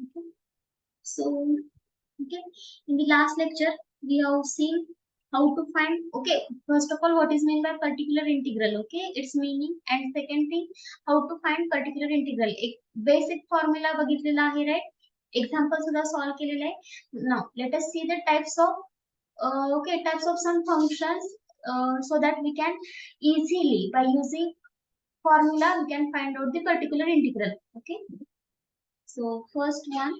Okay. So, okay, in the last lecture we have seen how to find, okay, first of all, what is meant by particular integral, okay, its meaning, and second thing, how to find particular integral. एक basic formula बघितलेला आहे, right? Example सुद्धा solve केलेला आहे. Now let us see the types of types of some functions, so that we can easily, by using formula, we can find out the particular integral. Okay, so first one,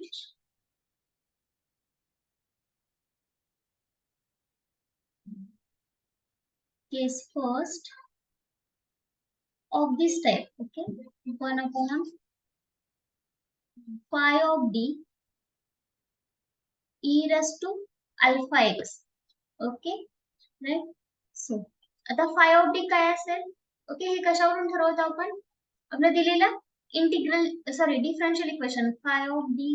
case first of this type, okay, 1 upon phi of d e raised to alpha x, okay, right? So आता phi of d काय असेल, okay, हे कशावरून ठरवतो आपण, आपलं दिलेलं integral, sorry, differential equation, phi of dy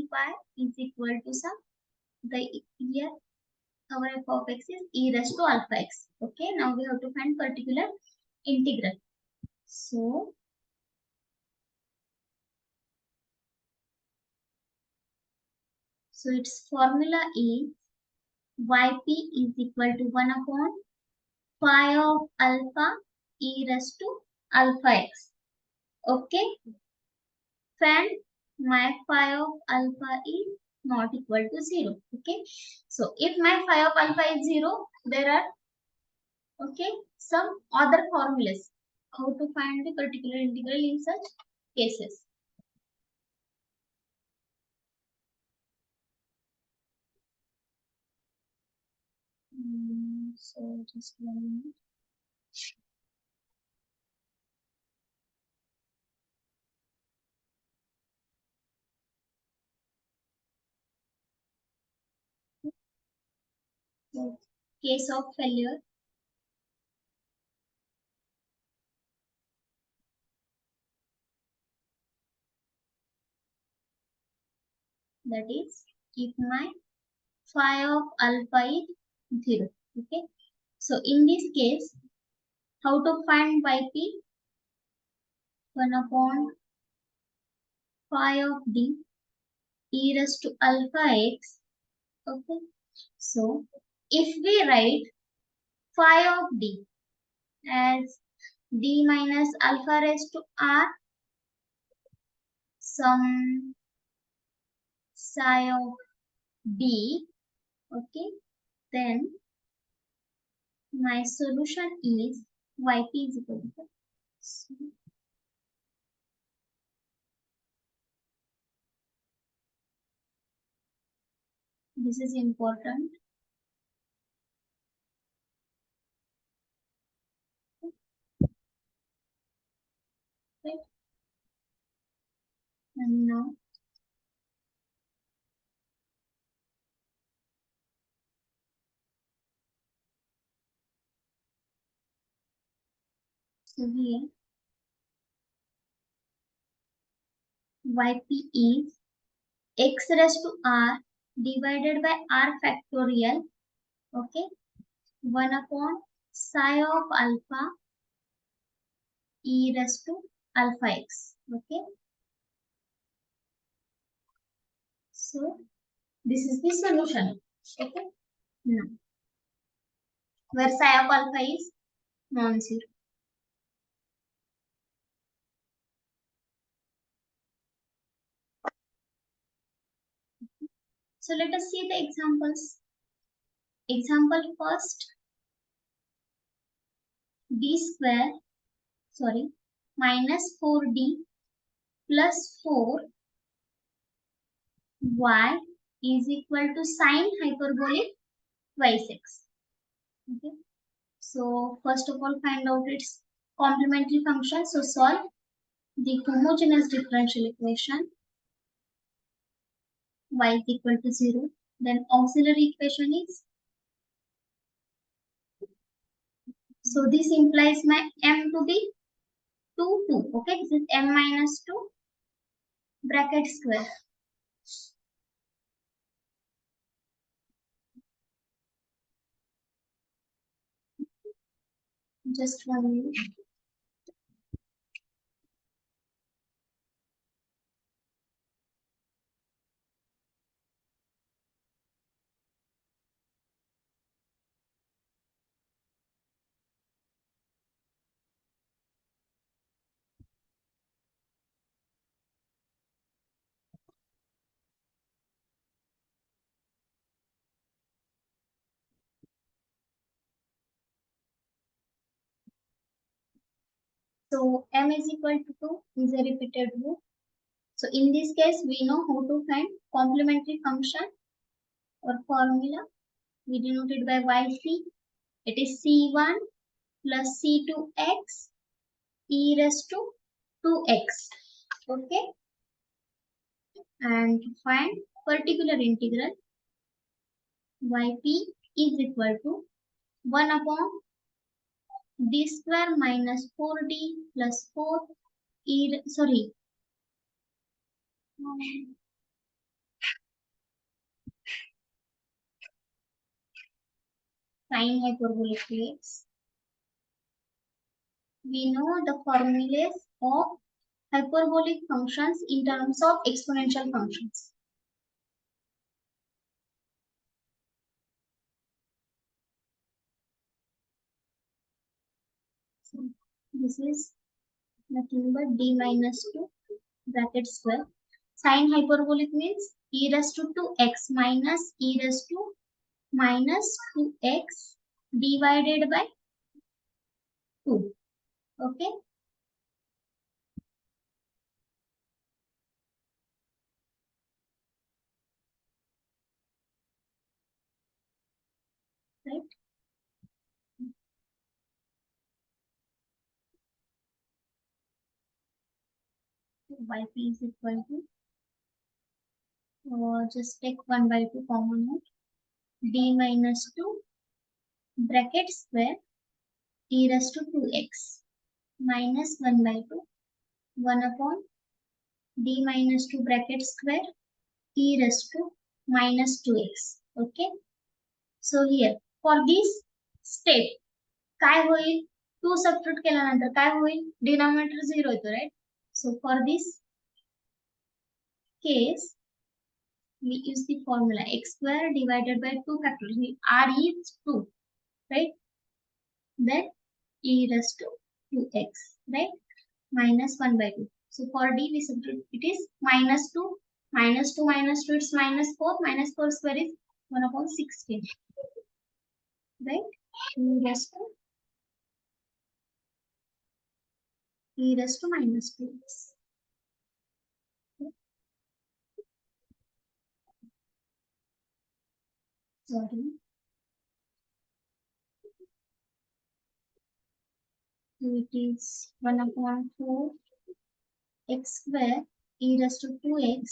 is equal to some, the here our f of x is e raised to alpha x. Okay, now we have to find particular integral. So its formula is yp is equal to 1 upon phi of alpha e raised to alpha x. Okay, and my phi of alpha is not equal to 0. Okay, so if my phi of alpha is 0, there are, okay, some other formulas how to find the particular integral in such cases. So just 1 minute. So, case of failure, that is if my phi of alpha is 0. Okay, so in this case, how to find yp? 1 upon phi of d e raised to alpha x. Okay, so if we write phi of d as d minus alpha raised to r some psi of d, okay, then my solution is yp is equal to, so this is important. Right? And now so here yp is x raised to r divided by r factorial, okay, 1 upon psi of alpha e raised to alpha x. Okay, so this is the solution. Okay, now where psi of alpha is non-zero. So let us see the examples. Example first, d square, sorry, minus 4d plus 4y is equal to sine hyperbolic twice x. Okay, so first of all, find out its complementary function. So solve the homogeneous differential equation, y is equal to 0. Then auxiliary equation is, so this implies my m to be 2, 2. Okay, this is m minus 2 bracket square. Just 1 minute. So m is equal to 2 is a repeated root. So in this case, we know how to find complementary function or formula. We denote it by yc. It is c1 plus c2x e raised to 2x. Okay. And to find particular integral, yp is equal to 1 upon d square minus 4d plus 4 sine hyperbolic x. We know the formulas of hyperbolic functions in terms of exponential functions. So this is nothing but d minus 2 bracket square. Sine hyperbolic means e raised to 2x minus e raised to minus 2x divided by 2. Okay. Right. So yp is equal to just take 1 by 2 common out. D minus 2 bracket square e raised to 2x minus 1 by 2 1 upon d minus 2 bracket square e raised to minus 2x. Okay. So here for this step काय होईल 2 substitute केल्यानंतर काय होईल denominator 0 येतो right. So for this case we use the formula x square divided by 2 factorial. R is 2, right? Then e raised to 2x, right? Minus 1 by 2. So for d we substitute it is minus 2 minus 2 minus 2 it's minus 4 minus 4 square is 1 upon 16, right? E raised to minus 2x. Sorry. So it is 1 upon 4 x square e raised to 2x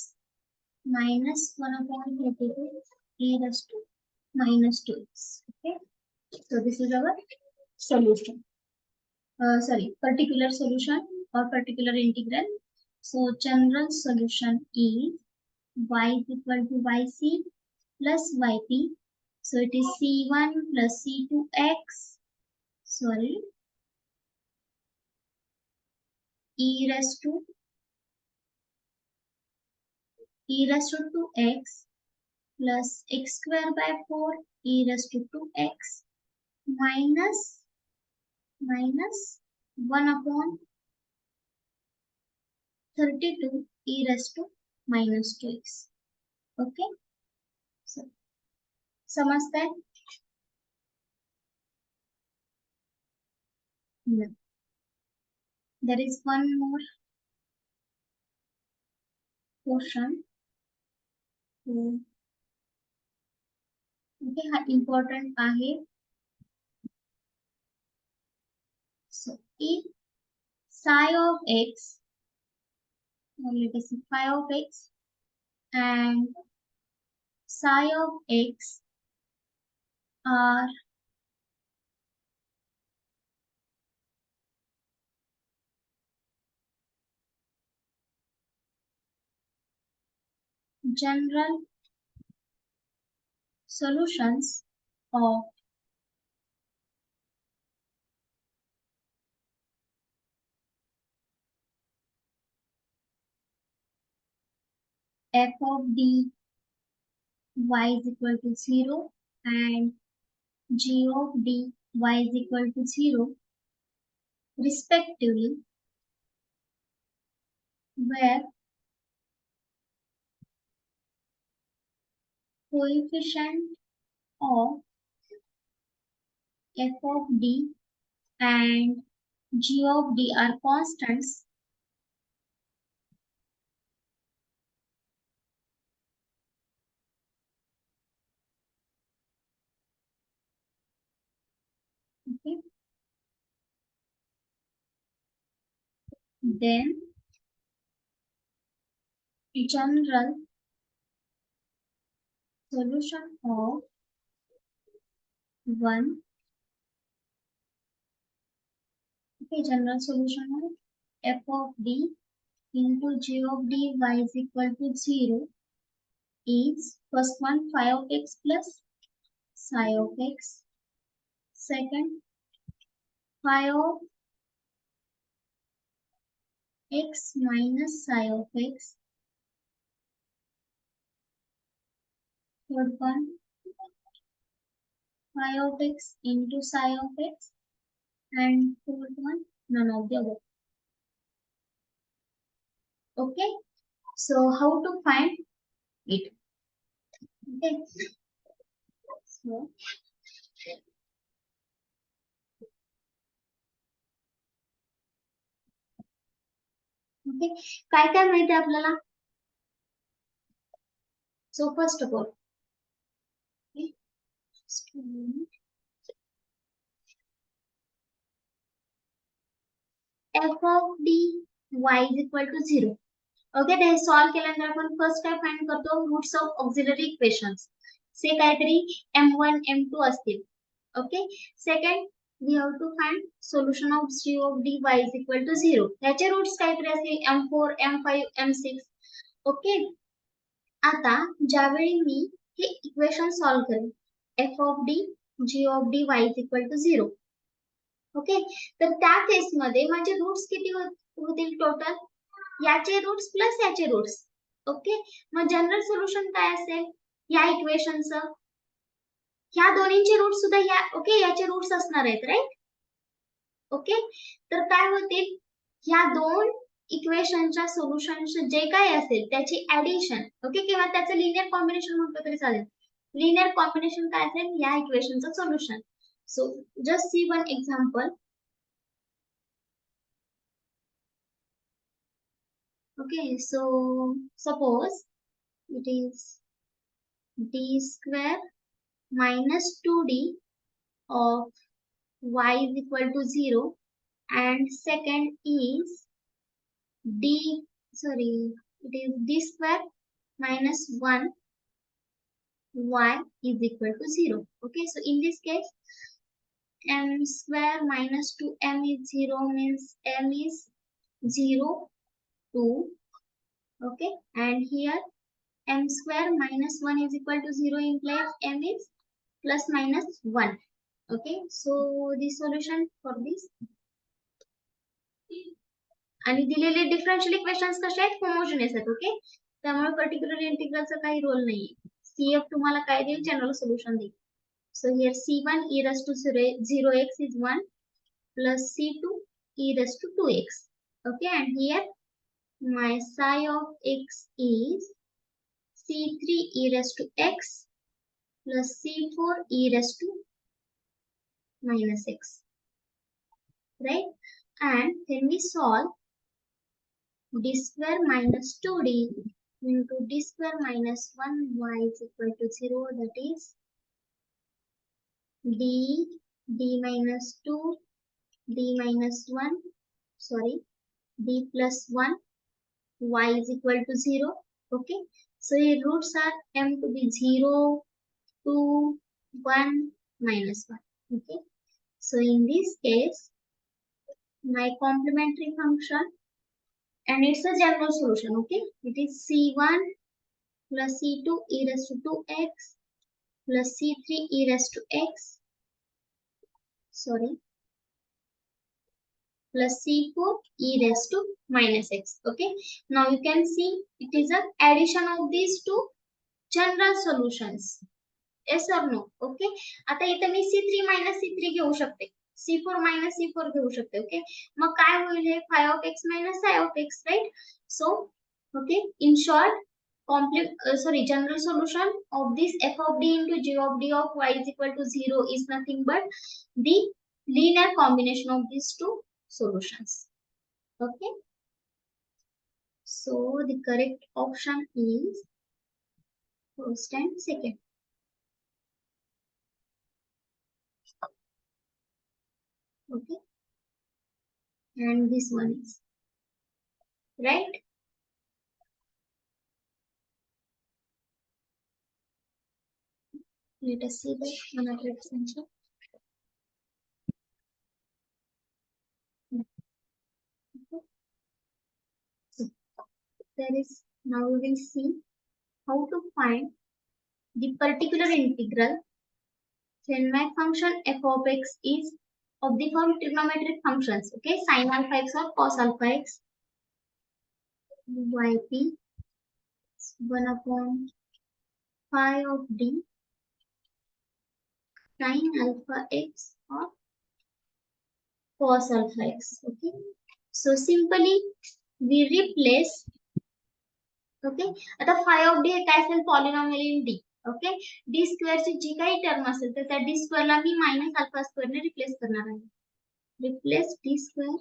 minus 1 upon 32 e raised to minus 2x. Okay. So this is our solution. Particular solution or particular integral. So general solution is y is equal to yc plus yp. So it is c1 plus c2x. Sorry. E raised to 2x plus x square by 4 e raised to 2x minus 1 upon 32 e raised to minus 2x. Okay. So समझते हैं. No. There is one more portion. Okay, हा important आहे. So if psi of x, let us see phi of x and psi of x are general solutions of f of d y is equal to 0 and g of d y is equal to 0 respectively, where coefficient of f of d and G of D are constants, okay, then general solution of one, okay, general solution of f of d into g of dy is equal to 0 is first one phi of x plus psi of x, second phi of x minus psi of x, third one phi of x into psi of x, and fourth one none of the above. Okay, so how to find it? Okay, so okay, काय काय माहिती आहे आपल्याला? So first of all, okay, f of d y is equal to 0. Okay, ते solve केल्यानंतर आपण first काय find करतो, रूट्स ऑफ ऑक्सिलरी इक्वेशन्स से काहीतरी m1 m2 असतील. Okay, second we have to find solution of g of dy is equal to 0. त्याचे roots काहीतरी असतील m4 m5 m6. ओके, आता ज्यावेळी मी हे इक्वेशन सॉल्व करेन f of d g of dy is equal to 0. Okay, तर त्या case मध्ये माझे रूट्स किती होतील टोटल? याचे रूट्स प्लस याचे रूट्स. ओके, मग जनरल सोल्युशन काय असेल या इक्वेशनचं? ह्या दोन्हींचे रूट्स सुद्धा या ओके याचे रूट्स असणार आहेत, राईट? ओके, तर काय होतील, ह्या दोन इक्वेशनच्या सोल्युशनचे जे काय असेल त्याची ऍडिशन, ओके, किंवा त्याचं लिनियर कॉम्बिनेशन म्हटलं तरी चालेल. लिनियर कॉम्बिनेशन काय असेल या इक्वेशनचं solution. So just see one example. Okay, so suppose it is d square minus 2d of y is equal to 0, and second is d, sorry, it is d square minus 1 y is equal to 0. Okay, so in this case m square minus 2m is 0 means m is 0, 2. Okay, and here m square minus 1 is equal to 0 implies m is plus minus 1. Okay, so the solution for this, आणि दिलेले differential equations कसे आहेत, homogeneous आहेत. Okay, त्यामुळे particular इंटिग्रलचा काही role नाहीये. CF तुम्हाला काय देईल, जनरल सोल्युशन देईल. So here c1 e raised to 0x is 1 plus c2 e raised to 2x. Okay, and here my psi of x is c3 e raised to x plus c4 e raised to minus x, right? And when we solve, d square minus 2d into d square minus 1y is equal to 0, that is d minus 2 d minus 1, sorry, d plus 1 y is equal to 0. Okay, so your roots are m to be 0, 2, 1, minus 1. Okay, so in this case my complementary function, and it's a general solution. Okay, it is c1 plus c2 e raised to 2x plus c3 e raised to x, sorry, plus c4 e raised to minus x. Okay, now you can see it is a addition of these two general solutions. Yes or no? Okay, आता इथे मी c3 minus c3 घेऊ शकते, c4 minus c4 घेऊ शकते. Okay, मग काय होईल, हे phi of x minus psi of x, right? So okay, in short, general solution of this f of d into g of d of y is equal to 0 is nothing but the linear combination of these two solutions. Okay. So the correct option is first and second. Okay. And this one is right. Let us see the another example. So there is, now we will see how to find the particular integral when my function f of x is of the form trigonometric functions. Okay, sin alpha x or cos alpha x, yp 1 upon phi of d sin alpha x or cos alpha x. Okay, so simply we replace. Okay आता phi of D हे काय असेल polynomial in D. Okay D स्क्वेअरची जी काही term असेल तर त्या डी स्क्वेअरला मी मायनस अल्फा स्क्वेअरने रिप्लेस करणार आहे. Replace D square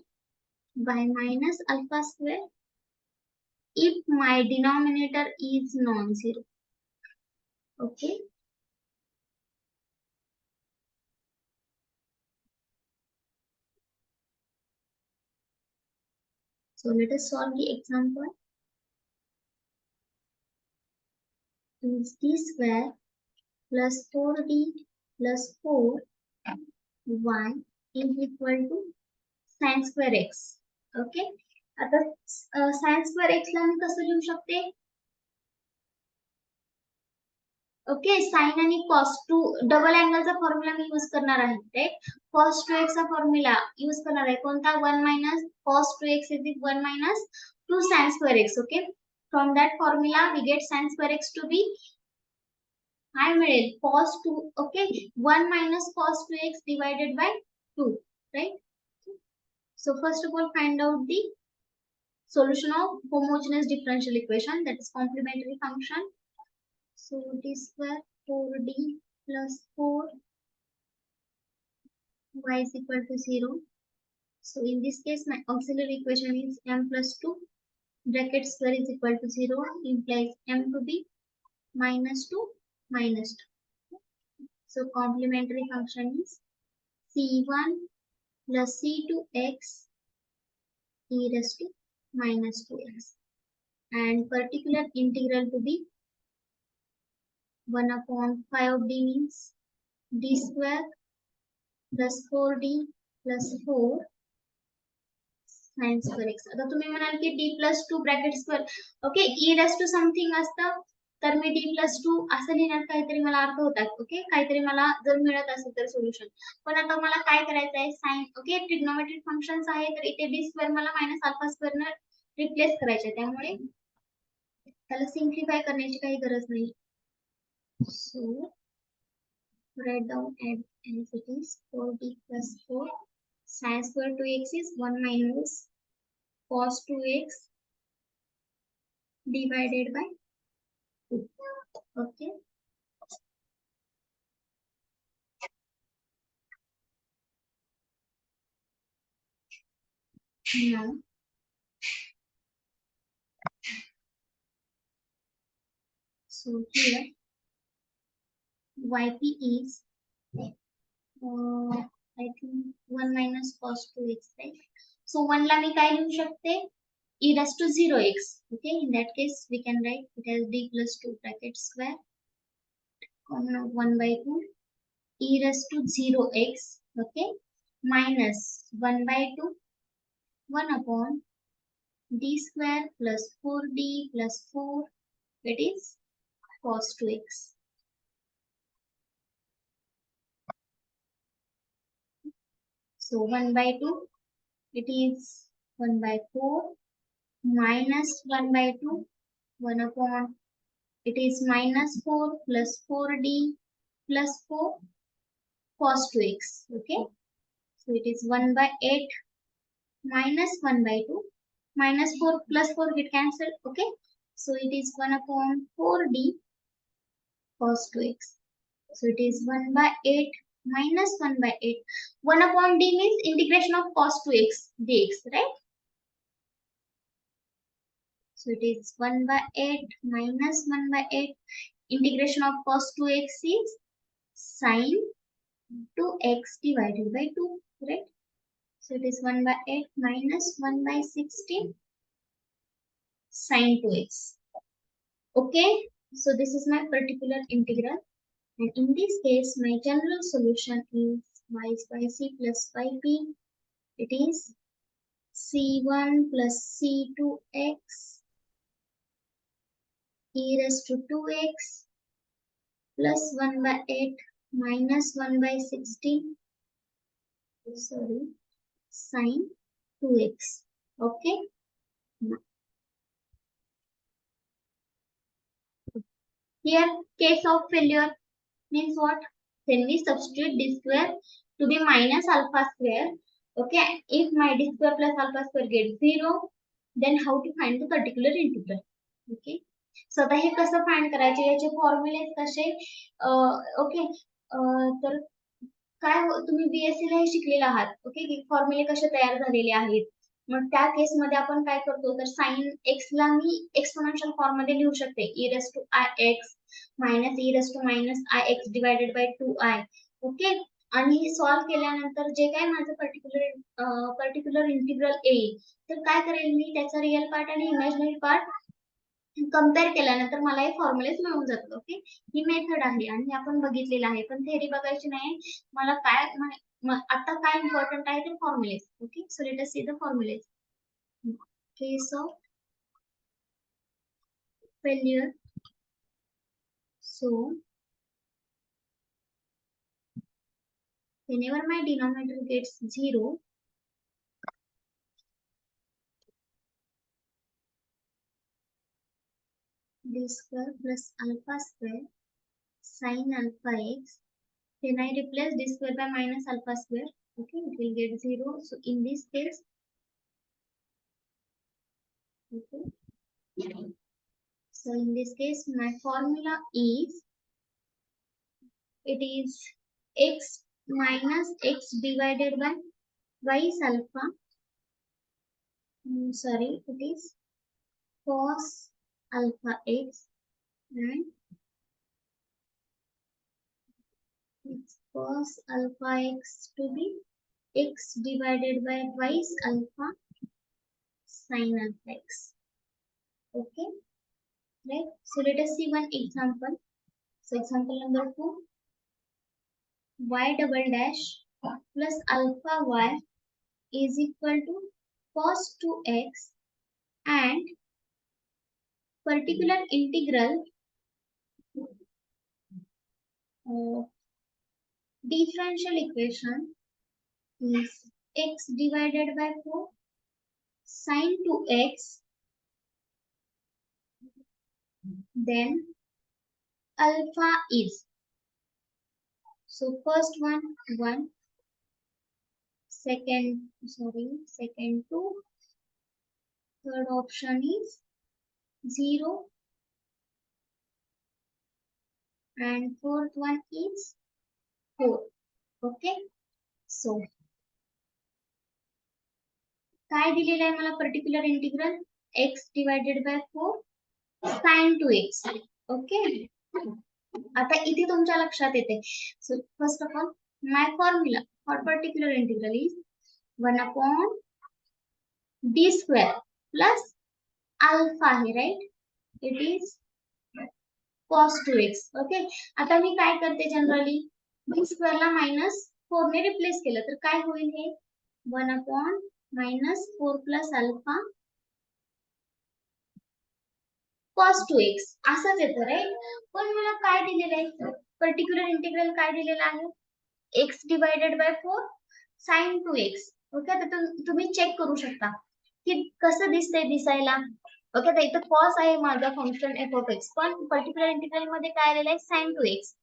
by minus alpha square if my denominator is non-zero. Okay. So let us solve the example. Is d square plus 4d plus 4y is equal to sin square x. Okay. आता sin square x ला मी कसं लिहू शकते? Okay sine आणि cos to double अँगलचा formula मी use करणार आहे. राइट cos 2x चा फॉर्म्युला यूज करणार आहे. कोणता 1 minus cos 2x is 1 minus 2 sin square x. Okay from that formula we get sin square x to be काय मिळेल cos 2. Okay 1 minus cos 2x divided by 2. Right so first of all find out the solution of homogeneous differential equation, that is complementary function. So d square 4d plus 4y is equal to 0. So in this case my auxiliary equation is m plus 2 bracket square is equal to 0 implies m to be minus 2 minus 2. So complementary function is c1 plus c2x e raised to minus 2x and particular integral to be 1 upon 5 of d means d square plus 4d plus 4 sin square x. आता तुम्ही म्हणाल की d plus 2 bracket square okay e raised to something असतं तर मी d plus 2 असं लिहिण्यात काहीतरी मला अर्थ होतात. ओके काहीतरी मला जर मिळत असेल तर सोल्युशन. पण आता मला काय करायचं आहे साइन ओके ट्रिग्नोमेट्रिक फंक्शन्स आहे तर इथे d स्क्वेअर मला मायनस अल्फा स्क्वेअर ने रिप्लेस करायचे आहे त्यामुळे त्याला सिम्प्लिफाय करण्याची काही गरज नाही. So write down as it is 4d plus 4 sin square 2x is 1 minus cos 2x divided by 2. Okay. Now so here yp is I think 1 minus cos 2x, right? So 1 ला मी काय लिहू शकते e raised to 0x. Okay, in that case we can write it as d plus 2 bracket square common out 1 by 2 e raised to 0x. Okay, minus 1 by 2 1 upon d square plus 4d plus 4 that is cos 2x. So 1 by 2 it is 1 by 4 minus 1 by 2 1 upon it is minus 4 plus 4d plus 4 cos 2x. Okay, so it is 1 by 8 minus 1 by 2 minus 4 plus 4 get cancelled. Okay, so it is 1 upon 4d cos 2x. So it is 1 by 8 minus 1 by 8. 1 upon d means integration of cos 2x dx, right? So it is 1 by 8 minus 1 by 8. Integration of cos 2x is sine 2x divided by 2, right? So it is 1 by 8 minus 1 by 16 sine 2x. Okay, so this is my particular integral. And in this case, my general solution is y is by c plus yp. It is c1 plus c2x e raised to 2x plus 1 by 8 minus 1 by 16, sorry, sine 2x. Okay. Here, case of failure means what? Then we substitute d square to be minus alpha square. Okay, if my d square plus alpha square gets 0, then how to find the particular integral? Okay, so आता हे कसं find करायचे, याचे फॉर्म्युले कसे? Okay, तर काय तुम्ही BSc ला हे शिकलेले आहात. ओके, की फॉर्म्युले कसे तयार झालेले आहेत. मग त्या केस मध्ये आपण काय करतो, तर साइन एक्स ला मी एक्सपोनेन्शियल फॉर्म मध्ये लिहू शकते, e raise to i x minus e raise to minus i x divided by 2i. Okay, आणि हे सॉल्व केल्यानंतर जे काय माझं पर्टिक्युलर इंटिग्रल येईल, तर काय करेल मी, त्याचा रिअल पार्ट आणि इमॅजिनरी पार्ट कम्पेअर केल्यानंतर मला हे फॉर्म्युलेज मिळून जातात. ओके, ही मेथड आहे आणि आपण बघितलेलं आहे, पण थेरी बघायची नाही. मला काय आता काय इम्पॉर्टंट आहे ते formulas. Okay, so let us see the formulas. Case of failure, so whenever my denominator gets 0, d square plus alpha square sin alpha x, then I replace d square by minus alpha square. Okay, it will get 0. So in this case, okay, so in this case my formula is, it is x minus x divided by y is alpha, sorry, it is cos alpha x, and it's cos alpha x to be x divided by y is alpha sin alpha x. Okay, right? So let us see one example. So example number 2, y double dash plus alpha y is equal to cos 2x, and particular integral of differential equation is x divided by 4 sin 2x, then alpha is, so first one 1, second 2, third option is 0, and fourth one is 4. Okay, so काय दिलेलं आहे मला, particular integral x divided by 4 sin 2x. Okay, आता इथे तुमच्या लक्षात येते. So first of all my formula for particular integral is 1 upon d square plus alpha आहे, right? It is cos 2x. Okay, आता मी काय करते, जनरली d स्क्वेअर ला मायनस 4 ने रिप्लेस केलं तर काय होईल, हे 1 upon minus 4 plus alpha cos 2x असंच येतं, राइट? पण मला काय दिलेलं आहे, पर्टिक्युलर इंटिग्रल काय दिलेलं आहे, x divided by 4 sin 2x. Okay, तर तुम्ही चेक करू शकता की कसं दिसतंय दिसायला. ओके, तर इथं cos आहे माझा फंक्शन f ऑफ x, पण पर्टिक्युलर इंटिग्रल मध्ये काय आलेलं आहे, sin 2x,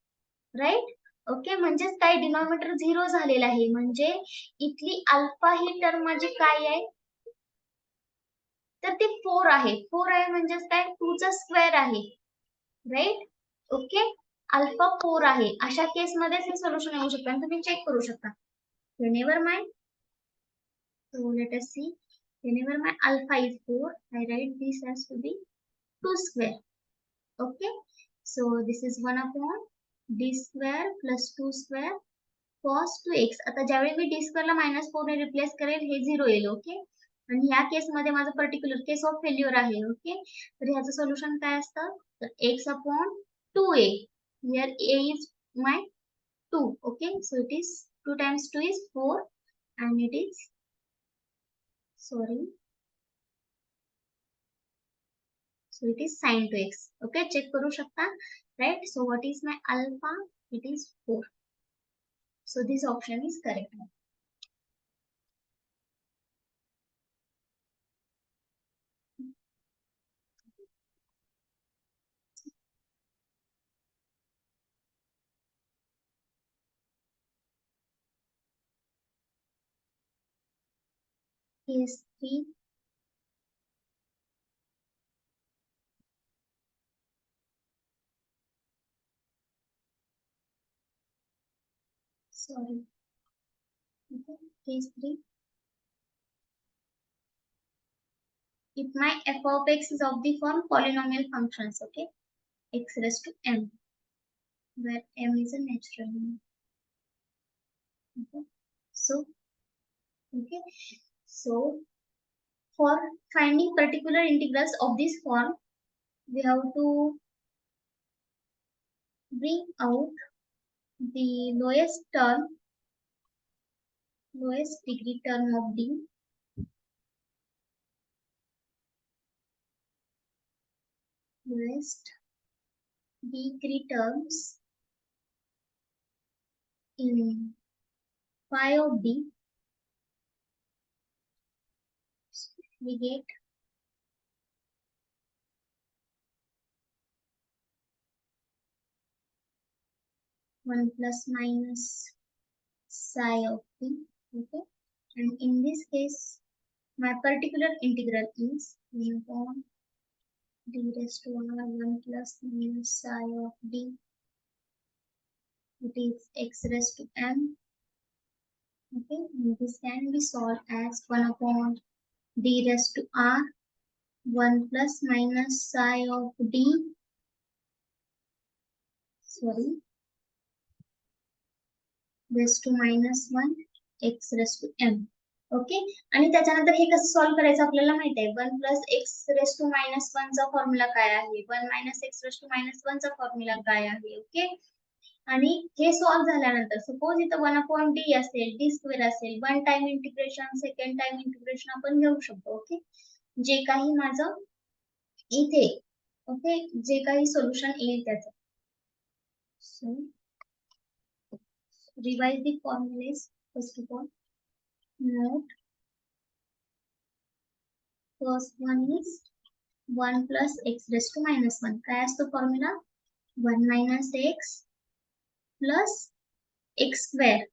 राइट? ओके, म्हणजेच काय डिनॉमिनेटर 0 झालेला आहे, म्हणजे इथली अल्फा ही टर्म माझी काय आहे, तर ते 4 आहे. 4 आहे म्हणजेच काय, 2 चा स्क्वेअर आहे, राइट? ओके, अल्फा 4 आहे अशा केस मध्येच हे सोल्युशन येऊ शकतं आणि तुम्ही चेक करू शकता. Whenever my so let us see whenever my alpha is 4 I write this as to be 2 square. Okay, so this is 1 upon d square plus 2 square cos 2x. आता ज्यावेळी मी d square ला -4 ने replace करेल हे 0 येईल. Okay, आणि ह्या case मध्ये माझं particular case of failure आहे. ओके, तर ह्याचं सोल्युशन काय असतं, तर x upon 2a. here a is my 2. okay, so it is 2 times 2 is 4 and it is sorry, so it is sin 2x. okay, check करू शकता, right? So what is my alpha? It is 4. So this option is correct. Case 3. Sorry. Okay. Case 3. If my f of x is of the form polynomial functions, okay, x raised to m, where m is a natural number. Okay. So, okay. So, for finding particular integrals of this form, we have to bring out the lowest degree term of the lowest degree terms in phi of d. We get 1 plus minus psi of d. Okay, and in this case, my particular integral is 1 upon d raised to 1 plus minus psi of d. It is x raised to m. Okay, and this can be solved as 1 upon d raised to r 1 plus minus psi of d, sorry, raised to minus 1 x raised to m. Okay, आणि त्याच्यानंतर हे कसं solve करायचं आपल्याला माहित आहे. 1 plus x raise to minus 1 चा formula काय आहे, 1 minus x raise to minus 1 चा फॉर्म्युला काय आहे. ओके, आणि हे सॉल्व्ह झाल्यानंतर सपोज इथं 1 अपॉन डी असेल, डी स्क्वेअर असेल, one time integration, second time integration आपण घेऊ शकतो. ओके, जे काही माझं इथे, ओके, जे काही सोल्युशन येईल त्याचं. So revise the formulas. First of all note, first one is 1 plus x raised to minus 1. काय असतो formula, 1 minus x plus x square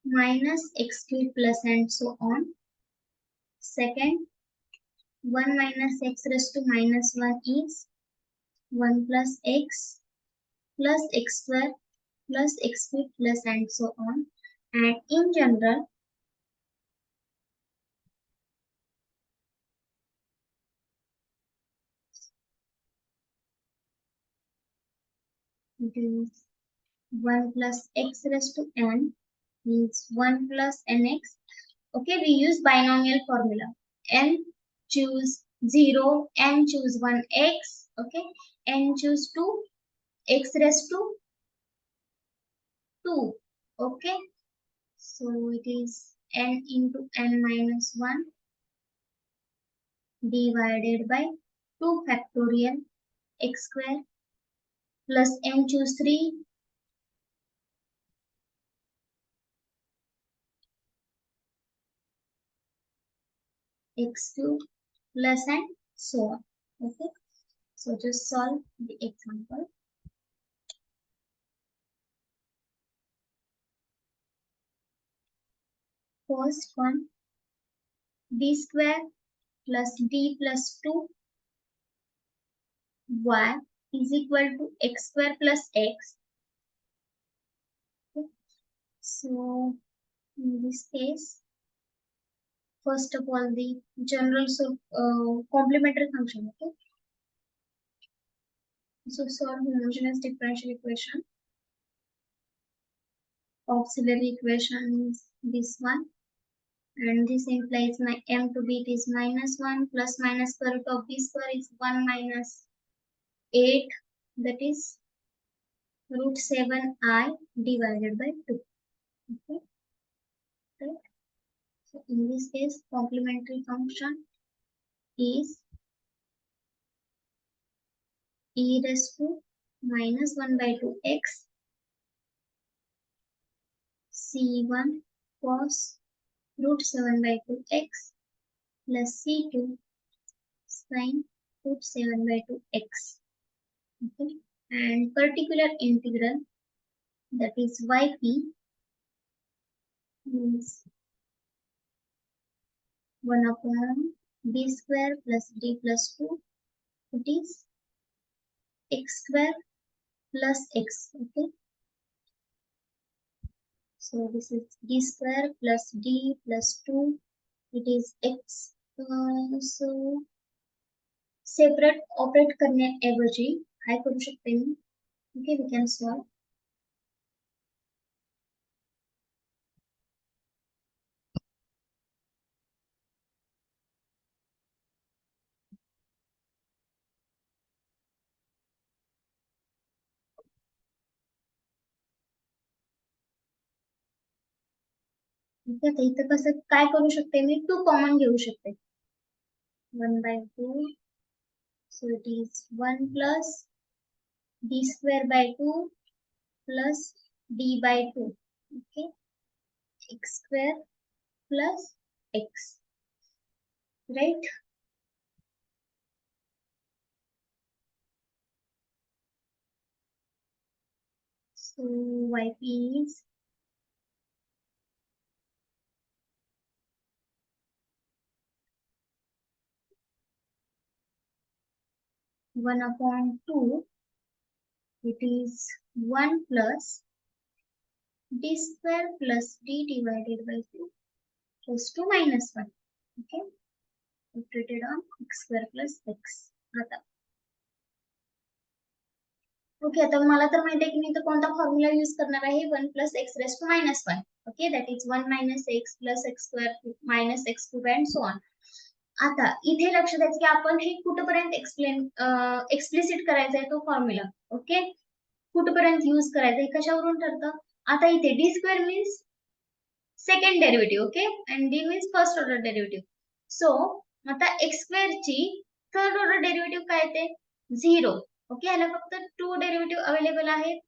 minus x cube plus and so on. Second, 1 minus x raised to minus 1 is 1 plus x square plus x cube plus and so on. And in general, it is 1 plus x raised to n is 1 plus nx. Okay, we use binomial formula. N choose 0, n choose 1x. Okay, n choose 2, x raised to 2. Okay, so it is n into n minus 1 divided by 2 factorial x square plus n choose 3 x cube plus and so on. Okay, so just solve the example. First one, d square plus d plus 2 y is equal to x square plus x. Okay. So in this case, first of all, the general complementary function. Okay. So solve homogeneous differential equation. Auxiliary equation is this one, and this implies my m to be it is -1 plus minus square root of b square is 1 minus 8, that is root 7I divided by 2. Okay, right? So in this case, complementary function is e raised to minus 1 by 2x c1 cos root 7 by 2x plus c2 sine root 7 by 2x. Okay, and particular integral, that is yp, is 1 upon b square plus d plus 2. It is x square plus x. Okay, so this is d square plus d plus 2. It is x. So separate operate करण्याऐवजी काय करू शकते मी? Okay, we can solve. Okay, आता इथं कसं काय करू शकते मी? 2 कॉमन घेऊ शकते. 1 by 2. So it is 1 plus d square by 2 plus d by 2. Okay, x square plus x, right? So yp is 1 upon 2. It is 1 plus d square plus d divided by 2 plus 2 minus 1. Okay, operated on x square plus x. आता okay, आता मला तर माहिती आहे की मी इथं कोणता formula use करणार आहे? 1 plus x raise to minus 1. Okay, that is 1 minus x plus x square minus x cube and so on. आता इथे लक्ष द्यायचं की आपण हे कुठपर्यंत एक्सप्लिसिट करायचं आहे तो फॉर्म्युला. ओके, कुठपर्यंत यूज करायचं हे कशावरून ठरतं? आता इथे D square means second derivative. Okay, and D means first order derivative. So आता एक्स स्क्वेअरची थर्ड ऑर्डर डेरिव्हेटिव्ह काय येते? 0. ओके, याला फक्त 2 डेरिव्हेटिव्ह अवेलेबल आहेत.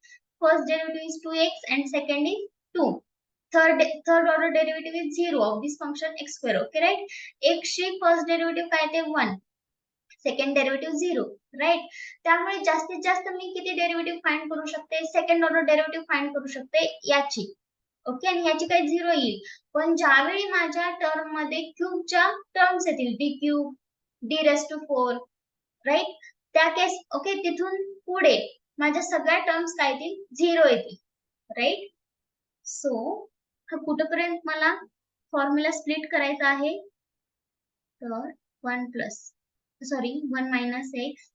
First derivative is 2x and second is 2. Third order derivative is 0 of this function X square. Okay, right? x ची first derivative काय येते? 1. Second derivative 0, right? त्यामुळे जास्तीत जास्त मी किती डेरिव्हेटिव्ह फाइंड करू शकते? सेकंड ऑर्डर डेरिव्हेटिव्ह फाइंड करू शकते याची. ओके, आणि ह्याची काही 0 येईल. पण ज्यावेळी माझ्या टर्म मध्ये क्यूबच्या टर्म्स येतील, d cube, d raise to 4, right? त्या केस ओके, तिथून पुढे माझ्या सगळ्या टर्म्स काय येतील? 0 येतील, राईट? सो हा कुठपर्यंत मला फॉर्म्युला स्प्लिट करायचा आहे? तर 1 plus 1 minus x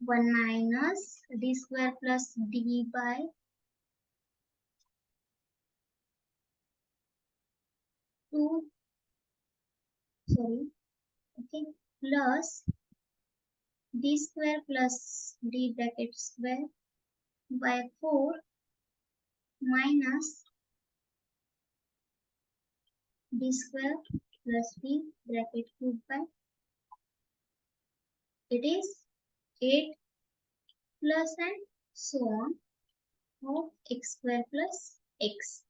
1 minus d square plus d by 2, okay, plus d square plus d bracket square by 4 minus d square plus d bracket cube by, it is 8 plus and so on of x square plus x.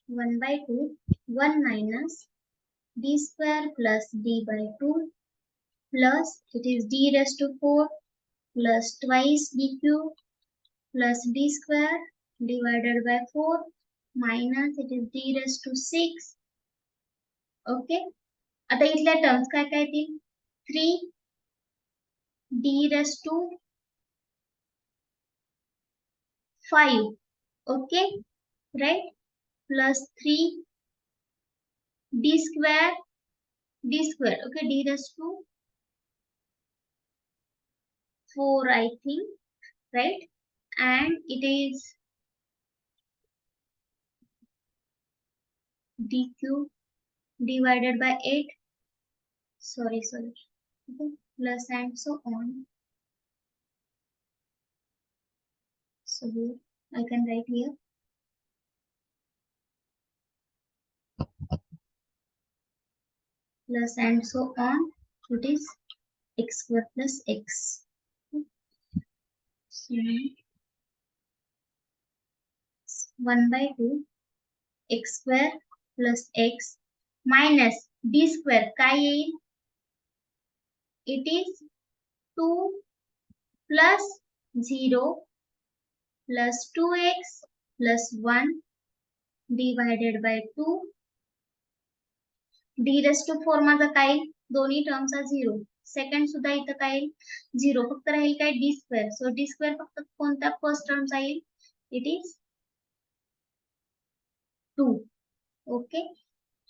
1 by 2, 1 minus d square plus d by 2 plus it is d raised to 4 plus twice d cube plus d square divided by 4 minus it is d raised to 6. Okay, आता इथल्या terms काय काय येतील? 3d⁵ okay right, plus 3d² okay, d⁴ I think, right, and it is d³ divided by 8, sorry, okay, plus and so on. So here I can write here plus and so on, it is x² plus x. So 1/2 x² plus x minus d² काय येईल? It is 2 plus 0 plus 2x plus 1 divided by 2 d⁴ माझा काय येईल? दोन्ही टर्मचा 0. Second सुद्धा इथं काय येईल? 0. फक्त राहील काय? d². सो d² फक्त कोणत्या फर्स्ट टर्मचा येईल? It is 2. Okay,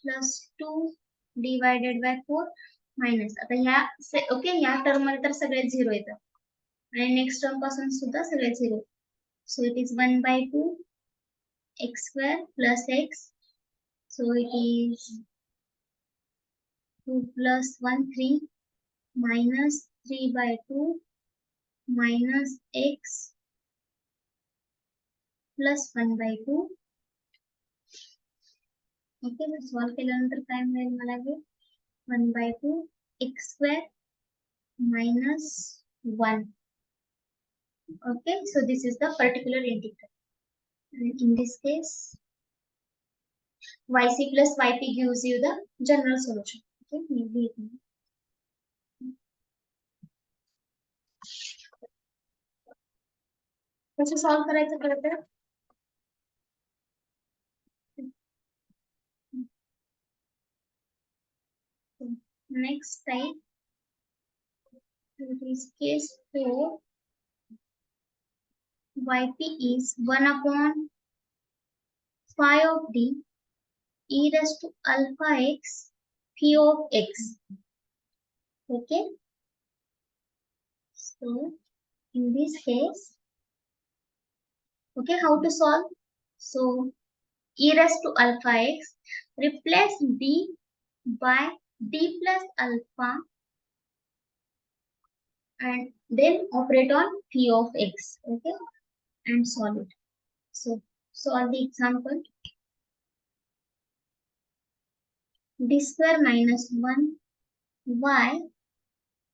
plus 2 divided by 4 minus, आता ह्या ओके ह्या टर्म मध्ये तर सगळे 0 येतात आणि नेक्स्ट टर्म पासून सुद्धा सगळे 0. So it is 1/2 x² plus x. So it is 2 plus 1 3 minus 3/2 minus x plus 1/2. Okay, तर सॉल्व केल्यानंतर काय मिळेल मला? हे 1/2 x² minus 1. Okay, so this is the particular integral. And in this case, yc plus yp gives you the general solution. Okay, maybe कसं solve करायचं परत? Next type, it is case 4. Yp is 1/5 of d e raised to alpha x p of x. Okay, so in this case, okay, how to solve? So e raised to alpha x, replace d by d plus alpha and then operate on p of x. Okay, and solve it. So solve the example. d² minus 1 y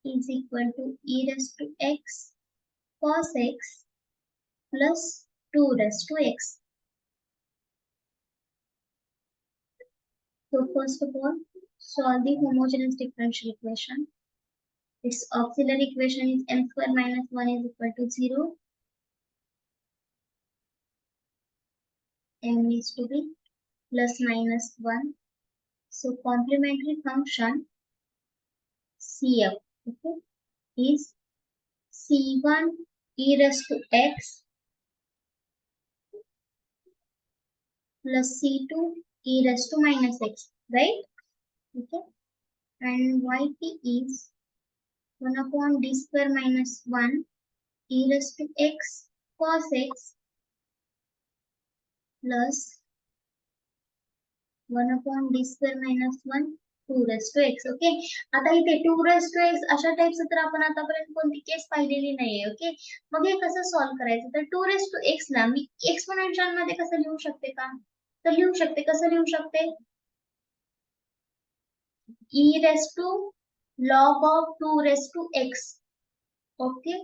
is equal to e raised to x cos x plus 2 raised to x. So first of all, solve the homogeneous differential equation. Its auxiliary equation is m² minus 1 is equal to 0. M needs to be plus minus 1. So complementary function CF, okay, is C1 e raised to x plus C2 e raised to minus x, right? Okay, and yp is 1/d² minus 1 e raised to x cos x plus 1/d² minus 1 2 raised to x. Okay, आता इथे 2 raised to x अशा टाइपचं तर आपण आतापर्यंत कोणती case पाहिलेली नाहीये. Okay, मग हे कसं सॉल्व करायचं? तर 2 raised to x ला मी एक्सपोनेन्शियल मध्ये कसं लिहू शकते का? तर लिहू शकते. कसं लिहू शकते? e raised to log of 2 raised to x. Okay,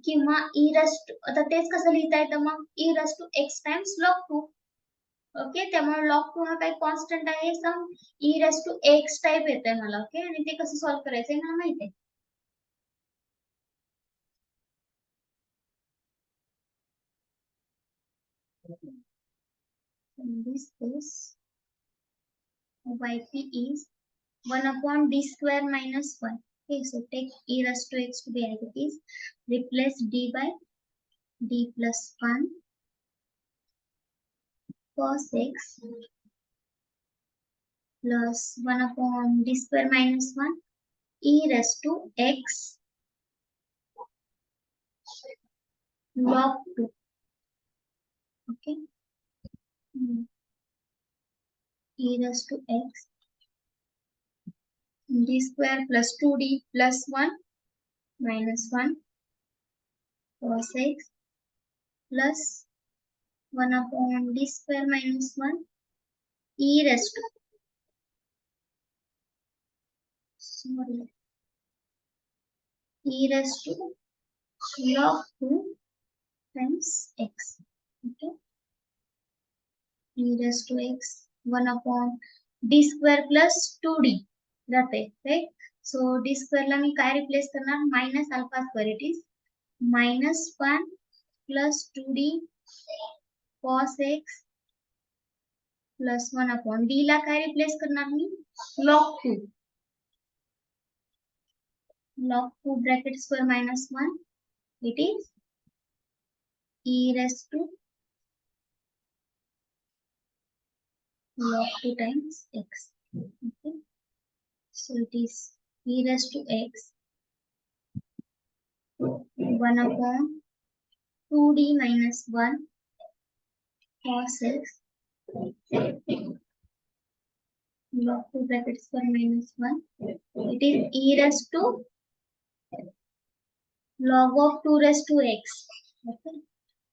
किंवा e raised to, आता तेच कसं लिहिता येतं मग? e raised to x times log 2. Okay, त्यामुळे log 2 हा काही कॉन्स्टंट आहे, सम e raised to x type येतंय मला. ओके, आणि ते कसं सॉल्व करायचंय मला माहिती आहे. In this case, yp is 1 upon d square minus 1. Okay, so take e raised to x to be as it is. Replace d by d plus 1 cos x plus 1 upon d square minus 1 e raised to x log 2. Okay, e raised to x d square plus 2d plus 1 minus 1 cos x plus 1 upon d square minus 1 e raised to sorry e raised to log 2 times x. Okay, e raised to x 1 upon d square plus 2d राहते right. So d square ला मी काय replace करणार minus alpha square it is minus 1 plus 2d cos x plus 1 upon d ला काय replace करणार मी log 2 bracket square minus 1 it is e raised to log 2 times x. Okay, so it is e raised to x 1 upon 2d minus 1 cos x log 2 bracket square minus 1 it is e raised to log of 2 raised to x. Okay,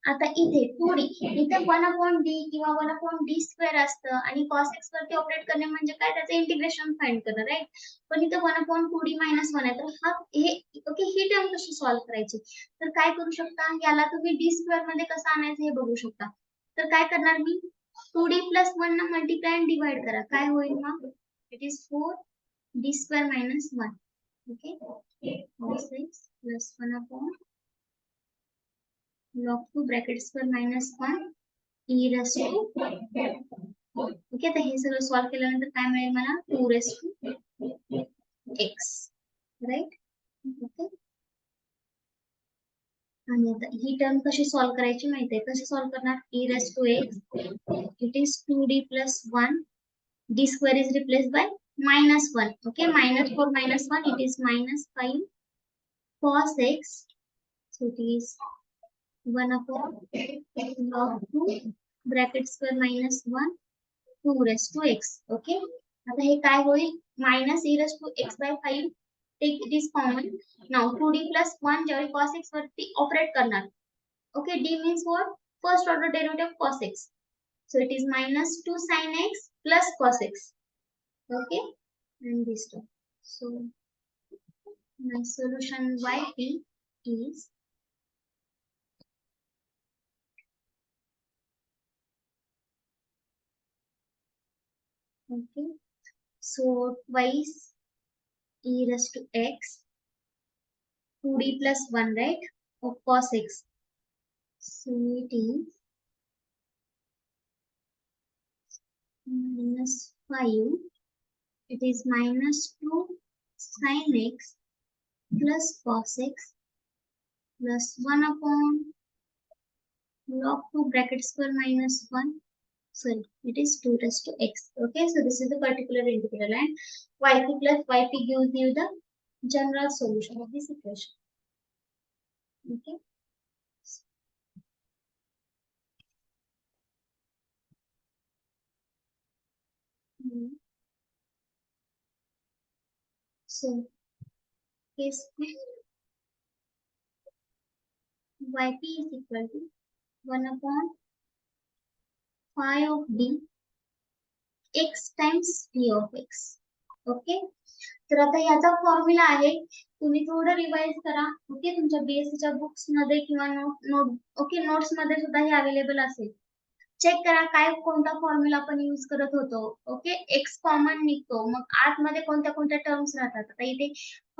आता इथे 2d इथे 1 upon d किंवा 1 upon d square असतं आणि cos x वरती operate करणे म्हणजे काय त्याचं इंटिग्रेशन फाइंड करणं राईट. पण इथे 1 upon 2d minus 1 आहे तर हा हे ओके ही टर्म कशी सॉल्व्ह करायची तर काय करू शकता याला तुम्ही d स्क्वेअर मध्ये कसं आणायचं हे बघू शकता. तर काय करणार मी 2d plus 1 ना मल्टिप्लाय आणि डिवाइड करा काय होईल मग it is 4d square minus 1. Okay cos x plus 1 upon log 2 bracket square minus 1 e raised to okay तर हे सगळं सॉल्व्ह केल्यानंतर काय मिळेल मला 2 raised to x right. Okay आणि आता ही टर्म कशी सॉल्व्ह करायची माहिती आहे कशी सॉल्व्ह करणार e raised to x it is 2d plus 1 d square is replaced by minus 1. Okay, minus 4 minus 1 it is minus 5 cos x so it is 1 upon log 2 bracket square minus 1 2 raised to x. Okay, आता हे काय होईल minus e raised to x by 5 take it is common. Now 2d plus 1 ज्यावेळी cos x वरती operate करणार. Okay, d means what first order derivative of cos x so it is minus 2 sin x plus cos x. Okay, and this term. So my solution yp is okay so twice e raised to x 2d plus 1 right of cos x so it is minus 5 it is minus 2 sin x plus cos x plus 1 upon log 2 bracket square minus 1 sorry it is 2 raised to x. Okay, so this is the particular integral and yp plus yp gives you the general solution of this equation. Okay, so case yp is equal to 1 upon 5 of d x times d of x. Okay, तर आता याचा formula आहे तुम्ही थोडं revise करा. Okay, तुमच्या बेसच्या books मध्ये किंवा ओके नोट्स मध्ये सुद्धा हे अवेलेबल असेल. चेक करा काय कोणता फॉर्म्युला आपण यूज करत होतो. ओके, एक्स कॉमन निघतो मग आतमध्ये कोणत्या कोणत्या टर्म्स राहतात. आता इथे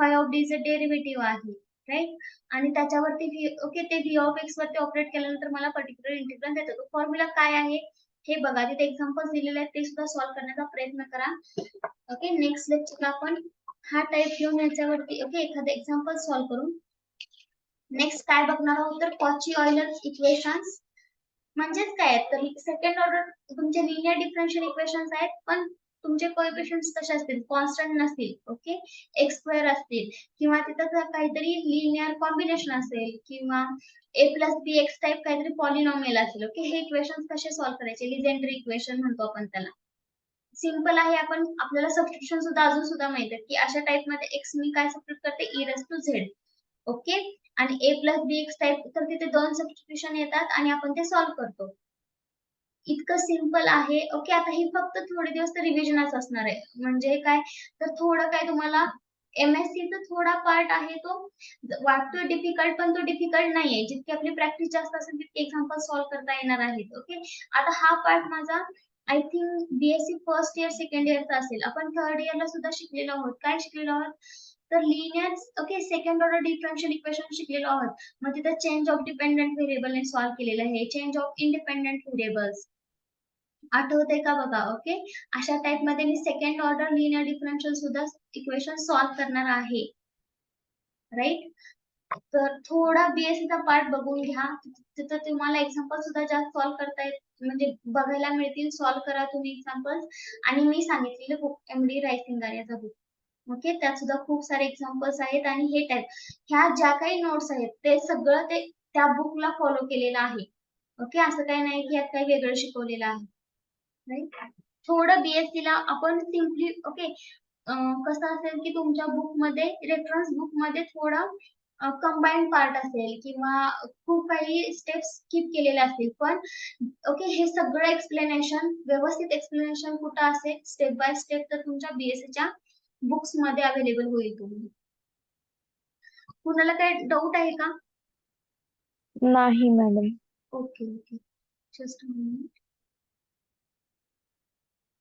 5 ऑफ डी चे डेरिव्हेटिव्ह आहे राईट आणि त्याच्यावरती ओके ते v ऑफ x वरती ऑपरेट केल्यानंतर मला पर्टिक्युलर इंटिग्रल देतो. तो फॉर्म्युला काय आहे हे बघा तिथे एक्झाम्पल्स दिलेले आहेत ते सुद्धा सॉल्व्ह करण्याचा प्रयत्न करा. ओके, नेक्स्ट लेक्चरला आपण हा टाइप घेऊन याच्यावरती ओके एखादं एक्झाम्पल सॉल्व्ह करू. नेक्स्ट काय बघणार आहोत तर कॉची ऑइलर इक्वेशन्स म्हणजेच काय तर सेकंड ऑर्डर तुमचे लिनियर डिफरन्शियल इक्वेशन्स आहेत, पण तुमचे कोएफिशियंट्स कसे असतील कॉन्स्टंट नसतील. ओके, एक्स स्क्वेअर असतील किंवा तिथं काहीतरी लिनियर कॉम्बिनेशन असेल किंवा ए प्लस बी एक्स टाइप काहीतरी पॉलिनॉमियल असेल. ओके, हे इक्वेशन्स कसे सॉल्व्ह करायचे लिजेंड्री इक्वेशन म्हणतो आपण त्याला. सिंपल आहे. आपण आपल्याला सबस्टिट्यूशन सुद्धा अजून सुद्धा माहिती आहे की अशा टाइप मध्ये एक्स मी काय सबस्टिट्यूट करते ई रेस टू झेड. ओके, आणि ए प्लस बी एक्स टाइप तर तिथे दोन सबस्टिट्यूशन येतात आणि आपण ते सॉल्व्ह करतो. इतकं सिंपल आहे. ओके, आता ही फक्त थोडे दिवस तर रिव्हिजनच असणार आहे. म्हणजे काय तर थोडं काय तुम्हाला एमएससी चा थोडा पार्ट आहे तो वाटतोय डिफिकल्ट, पण तो डिफिकल्ट नाहीये. जितकी आपली प्रॅक्टिस जास्त असेल तितके एक्झाम्पल सॉल्व्ह करता येणार आहेत. ओके, आता हा पार्ट माझा I think BSc first year second इयरचा असेल. आपण थर्ड इयरला सुद्धा शिकलेलो आहोत. काय शिकलेलो आहोत तर linear okay second order differential equation शिकलेलो आहोत. मग तिथे चेंज ऑफ डिपेंडंट व्हेरिएबलने सॉल्व्ह केलेलं आहे, चेंज ऑफ इंडिपेंडंट व्हेरिएबल्स आठवतंय का बघा. ओके, अशा टाइप मध्ये मी सेकंड ऑर्डर लिनियर डिफरन्शियल सुद्धा इक्वेशन सॉल्व्ह करणार आहे. राईट, तर थोडा बीएससी चा पार्ट बघून घ्या. तिथं तुम्हाला एक्झाम्पल सुद्धा जास्त सॉल्व्ह करता येत म्हणजे बघायला मिळतील. सॉल्व्ह करा तुम्ही एक्झाम्पल्स. आणि मी सांगितलेलं बुक एमडी रायसिंगारियाचा बुक. ओके, त्यात सुद्धा खूप सारे एक्झाम्पल्स आहेत आणि हे टाइप ह्या ज्या काही नोट्स आहेत ते सगळं ते त्या बुकला फॉलो केलेलं आहे. ओके, असं काही नाही की यात काही वेगळं शिकवलेलं आहे. राईट, थोडं बीएससी ला आपण सिम्पली ओके कसं असेल की तुमच्या बुक मध्ये रेफरन्स बुक मध्ये थोडं कंबाईंड पार्ट असेल किंवा खूप काही स्टेप्स स्किप केलेले असतील, पण ओके हे सगळं एक्सप्लेनेशन व्यवस्थित एक्सप्लेनेशन कुठं असेल स्टेप बाय स्टेप तर तुमच्या बीएससीच्या बुक्स मध्ये अवेलेबल होईल. तुम्ही कुणाला काही डाऊट आहे का? नाही मॅडम. Okay okay, just